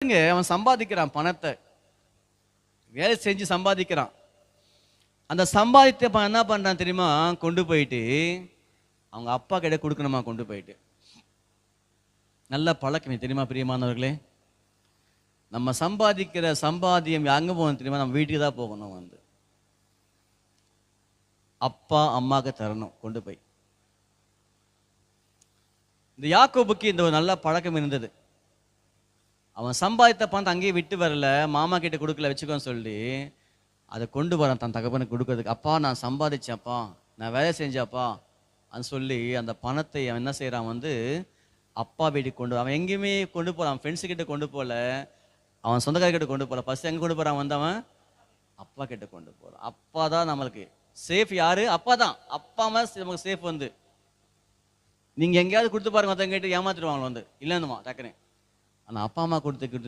பாருங்க, அவன் சம்பாதிக்கிறான் பணத்தை, வேலை செஞ்சு சம்பாதிக்கிறான். அந்த சம்பாதித்த பணம் என்ன பண்றான் தெரியுமா? கொண்டு போயிட்டு அவங்க அப்பா கிட்ட கொடுக்கணுமா? கொண்டு போயிட்டு நல்ல பழக்கம் தெரியுமா பிரியமானவர்களே? நம்ம சம்பாதிக்கிற சம்பாத்தியம் எங்க போகணும் தெரியுமா? நம்ம வீட்டுக்கு தான் போகணும். அப்பா அம்மாவுக்கு தரணும் கொண்டு போய். இந்த யாக்கோபுக்கு இந்த ஒரு நல்ல பழக்கம் இருந்தது. அவன் சம்பாதித்த பணத்தை அங்கேயே விட்டு வரல, மாமா கிட்ட கொடுக்கல, வச்சுக்கோன்னு சொல்லி அதை கொண்டு வரான் தன் தகப்பனுக்கு கொடுக்கறதுக்கு. அப்பா நான் சம்பாதிச்சேன்ப்பா, நான் வேலை செஞ்சப்பா அப்படின்னு சொல்லி அந்த பணத்தை அவன் என்ன செய்யறான்? அப்பா வீட்டுக்கு கொண்டு, அவன் எங்கேயுமே கொண்டு போறான், அவன் ஃப்ரெண்ட்ஸு கிட்ட கொண்டு போல, அவன் சொந்தக்காரர்கிட்ட கொண்டு போல. ஃபர்ஸ்ட் எங்க கொண்டு போறான்? அவன் அப்பா கிட்ட கொண்டு போறான். அப்பா தான் நம்மளுக்கு சேஃப். யாரு? அப்பா தான். அப்பா அம்மா நமக்கு சேஃப். நீங்க எங்கேயாவது கொடுத்து பாருங்க, மற்றவங்க கிட்ட ஏமாத்திடுவாங்க இல்லைன்னுமா டக்குனு. ஆனா அப்பா அம்மா கொடுத்துக்கிட்டு